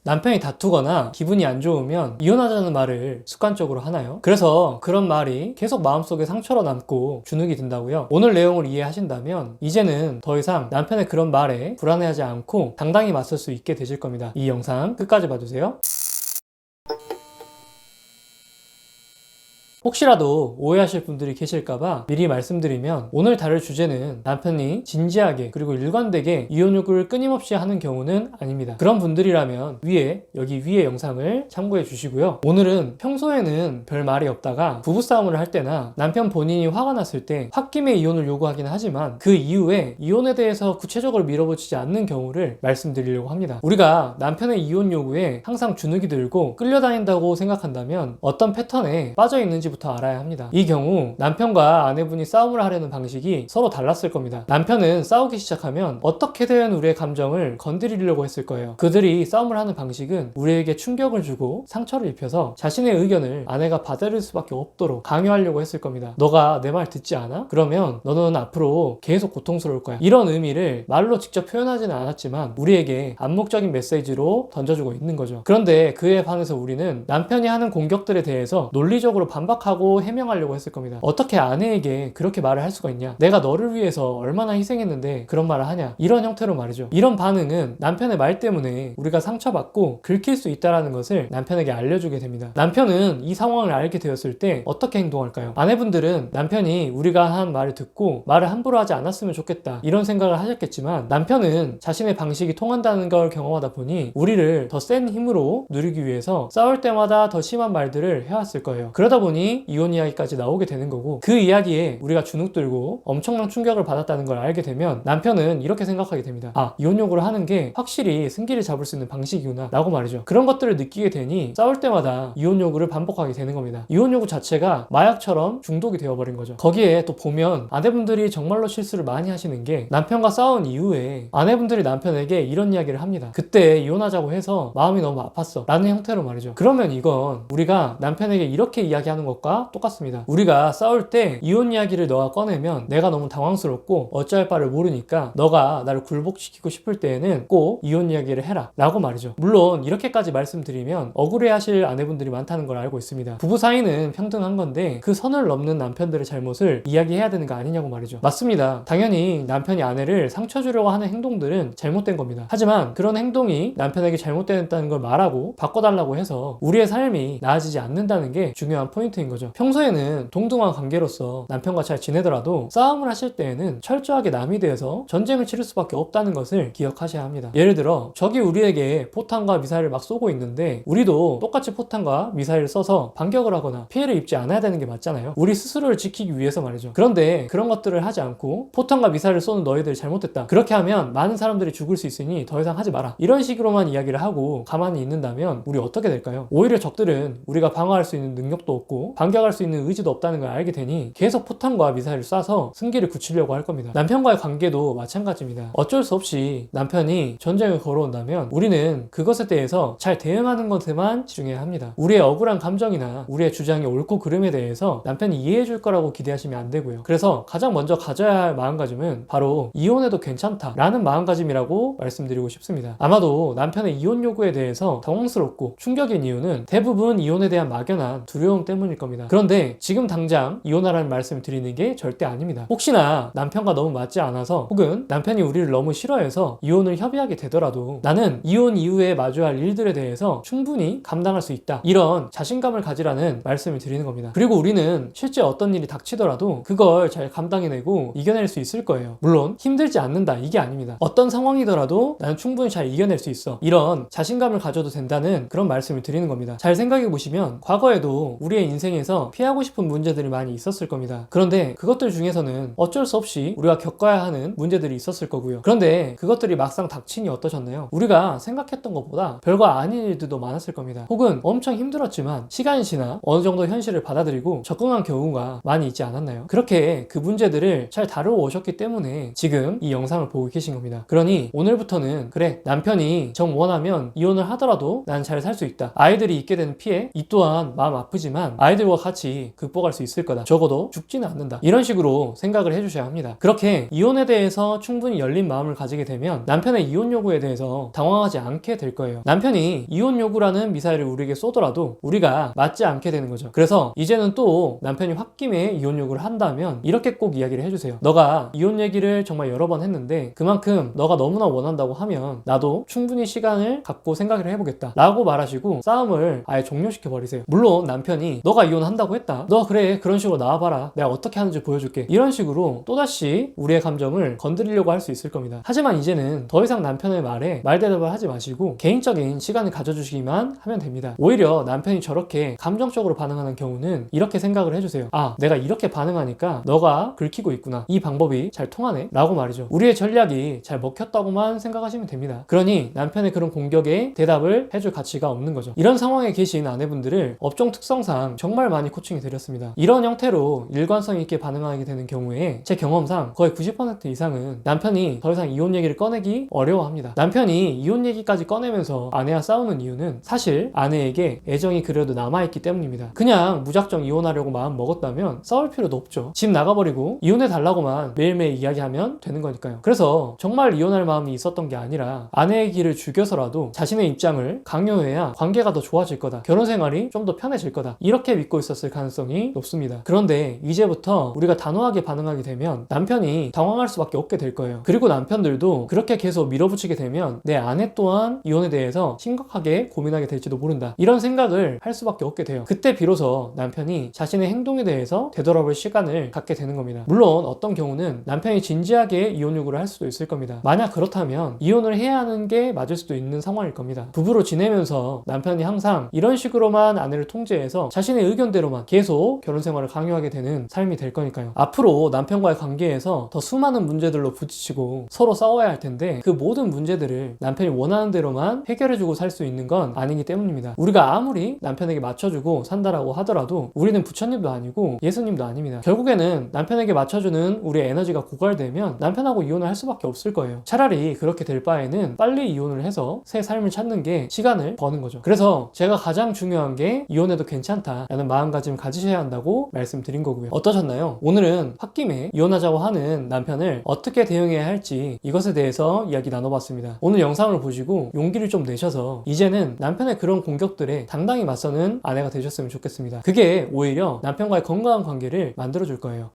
남편이 다투거나 기분이 안 좋으면 이혼하자는 말을 습관적으로 하나요? 그래서 그런 말이 계속 마음속에 상처로 남고 주눅이 든다고요? 오늘 내용을 이해하신다면 이제는 더 이상 남편의 그런 말에 불안해하지 않고 당당히 맞설 수 있게 되실 겁니다. 이 영상 끝까지 봐주세요. 혹시라도 오해하실 분들이 계실까봐 미리 말씀드리면, 오늘 다룰 주제는 남편이 진지하게 그리고 일관되게 이혼 요구를 끊임없이 하는 경우는 아닙니다. 그런 분들이라면 여기 위에 영상을 참고해 주시고요. 오늘은 평소에는 별 말이 없다가 부부싸움을 할 때나 남편 본인이 화가 났을 때 홧김에 이혼을 요구하긴 하지만 그 이후에 이혼에 대해서 구체적으로 밀어붙이지 않는 경우를 말씀드리려고 합니다. 우리가 남편의 이혼 요구에 항상 주눅이 들고 끌려다닌다고 생각한다면 어떤 패턴에 빠져 있는지 부터 알아야 합니다. 이 경우 남편과 아내분이 싸움을 하려는 방식이 서로 달랐을 겁니다. 남편은 싸우기 시작하면 어떻게든 우리의 감정을 건드리려고 했을 거예요. 그들이 싸움을 하는 방식은 우리에게 충격을 주고 상처를 입혀서 자신의 의견을 아내가 받아들일 수밖에 없도록 강요하려고 했을 겁니다. 너가 내 말 듣지 않아? 그러면 너는 앞으로 계속 고통스러울 거야. 이런 의미를 말로 직접 표현하지는 않았지만 우리에게 암묵적인 메시지로 던져주고 있는 거죠. 그런데 그에 반해서 우리는 남편이 하는 공격들에 대해서 논리적으로 반박하고 해명하려고 했을 겁니다. 어떻게 아내에게 그렇게 말을 할 수가 있냐? 내가 너를 위해서 얼마나 희생했는데 그런 말을 하냐? 이런 형태로 말이죠. 이런 반응은 남편의 말 때문에 우리가 상처받고 긁힐 수 있다는 것을 남편에게 알려주게 됩니다. 남편은 이 상황을 알게 되었을 때 어떻게 행동할까요? 아내분들은 남편이 우리가 한 말을 듣고 말을 함부로 하지 않았으면 좋겠다 이런 생각을 하셨겠지만, 남편은 자신의 방식이 통한다는 걸 경험하다 보니 우리를 더 센 힘으로 누리기 위해서 싸울 때마다 더 심한 말들을 해왔을 거예요. 그러다 보니 이혼 이야기까지 나오게 되는 거고, 그 이야기에 우리가 주눅들고 엄청난 충격을 받았다는 걸 알게 되면 남편은 이렇게 생각하게 됩니다. 아, 이혼 요구를 하는 게 확실히 승기를 잡을 수 있는 방식이구나 라고 말이죠. 그런 것들을 느끼게 되니 싸울 때마다 이혼 요구를 반복하게 되는 겁니다. 이혼 요구 자체가 마약처럼 중독이 되어버린 거죠. 거기에 또 보면 아내분들이 정말로 실수를 많이 하시는 게, 남편과 싸운 이후에 아내분들이 남편에게 이런 이야기를 합니다. 그때 이혼하자고 해서 마음이 너무 아팠어 라는 형태로 말이죠. 그러면 이건 우리가 남편에게 이렇게 이야기하는 것과 똑같습니다. 우리가 싸울 때 이혼 이야기를 너가 꺼내면 내가 너무 당황스럽고 어찌할 바를 모르니까 너가 나를 굴복시키고 싶을 때에는 꼭 이혼 이야기를 해라 라고 말이죠. 물론 이렇게까지 말씀드리면 억울해하실 아내분들이 많다는 걸 알고 있습니다. 부부 사이는 평등한 건데 그 선을 넘는 남편들의 잘못을 이야기해야 되는 거 아니냐고 말이죠. 맞습니다. 당연히 남편이 아내를 상처 주려고 하는 행동들은 잘못된 겁니다. 하지만 그런 행동이 남편에게 잘못됐다는 걸 말하고 바꿔달라고 해서 우리의 삶이 나아지지 않는다는 게 중요한 포인트인 거죠. 평소에는 동등한 관계로서 남편과 잘 지내더라도 싸움을 하실 때에는 철저하게 남이 되어서 전쟁을 치를 수밖에 없다는 것을 기억하셔야 합니다. 예를 들어 적이 우리에게 포탄과 미사일을 막 쏘고 있는데 우리도 똑같이 포탄과 미사일을 써서 반격을 하거나 피해를 입지 않아야 되는 게 맞잖아요. 우리 스스로를 지키기 위해서 말이죠. 그런데 그런 것들을 하지 않고 포탄과 미사일을 쏘는 너희들이 잘못됐다, 그렇게 하면 많은 사람들이 죽을 수 있으니 더 이상 하지 마라, 이런 식으로만 이야기를 하고 가만히 있는다면 우리 어떻게 될까요? 오히려 적들은 우리가 방어할 수 있는 능력도 없고 반격할 수 있는 의지도 없다는 걸 알게 되니 계속 포탄과 미사일을 쏴서 승기를 굳히려고 할 겁니다. 남편과의 관계도 마찬가지입니다. 어쩔 수 없이 남편이 전쟁을 걸어온다면 우리는 그것에 대해서 잘 대응하는 것에만 집중해야 합니다. 우리의 억울한 감정이나 우리의 주장이 옳고 그름에 대해서 남편이 이해해 줄 거라고 기대하시면 안 되고요. 그래서 가장 먼저 가져야 할 마음가짐은 바로 이혼해도 괜찮다 라는 마음가짐이라고 말씀드리고 싶습니다. 아마도 남편의 이혼 요구에 대해서 당황스럽고 충격인 이유는 대부분 이혼에 대한 막연한 두려움 때문일 겁니다. 그런데 지금 당장 이혼하라는 말씀을 드리는 게 절대 아닙니다. 혹시나 남편과 너무 맞지 않아서 혹은 남편이 우리를 너무 싫어해서 이혼을 협의하게 되더라도 나는 이혼 이후에 마주할 일들에 대해서 충분히 감당할 수 있다, 이런 자신감을 가지라는 말씀을 드리는 겁니다. 그리고 우리는 실제 어떤 일이 닥치더라도 그걸 잘 감당해내고 이겨낼 수 있을 거예요. 물론 힘들지 않는다 이게 아닙니다. 어떤 상황이더라도 나는 충분히 잘 이겨낼 수 있어, 이런 자신감을 가져도 된다는 그런 말씀을 드리는 겁니다. 잘 생각해 보시면 과거에도 우리의 인생에서 피하고 싶은 문제들이 많이 있었을 겁니다. 그런데 그것들 중에서는 어쩔 수 없이 우리가 겪어야 하는 문제들이 있었을 거고요. 그런데 그것들이 막상 닥치니 어떠셨나요? 우리가 생각했던 것보다 별거 아닌 일들도 많았을 겁니다. 혹은 엄청 힘들었지만 시간이 지나 어느 정도 현실을 받아들이고 적응한 경우가 많이 있지 않았나요? 그렇게 그 문제들을 잘 다루어 오셨기 때문에 지금 이 영상을 보고 계신 겁니다. 그러니 오늘부터는 그래, 남편이 정 원하면 이혼을 하더라도 난 잘 살 수 있다, 아이들이 입게 되는 피해 이 또한 마음 아프지만 아이들 아내들과 같이 극복할 수 있을 거다. 적어도 죽지는 않는다. 이런 식으로 생각을 해주셔야 합니다. 그렇게 이혼에 대해서 충분히 열린 마음을 가지게 되면 남편의 이혼 요구에 대해서 당황하지 않게 될 거예요. 남편이 이혼 요구라는 미사일을 우리에게 쏘더라도 우리가 맞지 않게 되는 거죠. 그래서 이제는 또 남편이 홧김에 이혼 요구를 한다면 이렇게 꼭 이야기를 해주세요. 너가 이혼 얘기를 정말 여러 번 했는데 그만큼 너가 너무나 원한다고 하면 나도 충분히 시간을 갖고 생각을 해보겠다 라고 말하시고 싸움을 아예 종료시켜 버리세요. 물론 남편이 너가 이혼한다고 했다, 너 그래 그런 식으로 나와봐라, 내가 어떻게 하는지 보여줄게, 이런 식으로 또다시 우리의 감정을 건드리려고 할 수 있을 겁니다. 하지만 이제는 더 이상 남편의 말에 말대답을 하지 마시고 개인적인 시간을 가져주시기만 하면 됩니다. 오히려 남편이 저렇게 감정적으로 반응하는 경우는 이렇게 생각을 해주세요. 아, 내가 이렇게 반응하니까 너가 긁히고 있구나, 이 방법이 잘 통하네 라고 말이죠. 우리의 전략이 잘 먹혔다고만 생각하시면 됩니다. 그러니 남편의 그런 공격에 대답을 해줄 가치가 없는 거죠. 이런 상황에 계신 아내분들을 업종 특성상 정말 많이 코칭해 드렸습니다. 이런 형태로 일관성 있게 반응하게 되는 경우에 제 경험상 거의 90% 이상은 남편이 더 이상 이혼 얘기를 꺼내기 어려워합니다. 남편이 이혼 얘기까지 꺼내면서 아내와 싸우는 이유는 사실 아내에게 애정이 그래도 남아있기 때문입니다. 그냥 무작정 이혼하려고 마음 먹었다면 싸울 필요도 없죠. 집 나가버리고 이혼해 달라고만 매일매일 이야기하면 되는 거니까요. 그래서 정말 이혼할 마음이 있었던 게 아니라 아내의 길을 죽여서라도 자신의 입장을 강요해야 관계가 더 좋아질 거다, 결혼 생활이 좀 더 편해질 거다, 이렇게 믿고 있었을 가능성이 높습니다. 그런데 이제부터 우리가 단호하게 반응하게 되면 남편이 당황할 수밖에 없게 될 거예요. 그리고 남편들도 그렇게 계속 밀어붙이게 되면 내 아내 또한 이혼에 대해서 심각하게 고민하게 될지도 모른다, 이런 생각을 할 수밖에 없게 돼요. 그때 비로소 남편이 자신의 행동에 대해서 되돌아볼 시간을 갖게 되는 겁니다. 물론 어떤 경우는 남편이 진지하게 이혼 요구를 할 수도 있을 겁니다. 만약 그렇다면 이혼을 해야 하는 게 맞을 수도 있는 상황일 겁니다. 부부로 지내면서 남편이 항상 이런 식으로만 아내를 통제해서 자신의 의견대로만 계속 결혼 생활을 강요하게 되는 삶이 될 거니까요. 앞으로 남편과의 관계에서 더 수많은 문제들로 부딪히고 서로 싸워야 할 텐데 그 모든 문제들을 남편이 원하는 대로만 해결해주고 살 수 있는 건 아니기 때문입니다. 우리가 아무리 남편에게 맞춰주고 산다라고 하더라도 우리는 부처님도 아니고 예수님도 아닙니다. 결국에는 남편에게 맞춰주는 우리의 에너지가 고갈되면 남편하고 이혼을 할 수밖에 없을 거예요. 차라리 그렇게 될 바에는 빨리 이혼을 해서 새 삶을 찾는 게 시간을 버는 거죠. 그래서 제가 가장 중요한 게 이혼해도 괜찮다라는 마음가짐을 가지셔야 한다고 말씀드린 거고요. 어떠셨나요? 오늘은 홧김에 이혼하자고 하는 남편을 어떻게 대응해야 할지 이것에 대해서 이야기 나눠봤습니다. 오늘 영상을 보시고 용기를 좀 내셔서 이제는 남편의 그런 공격들에 당당히 맞서는 아내가 되셨으면 좋겠습니다. 그게 오히려 남편과의 건강한 관계를 만들어줄 거예요.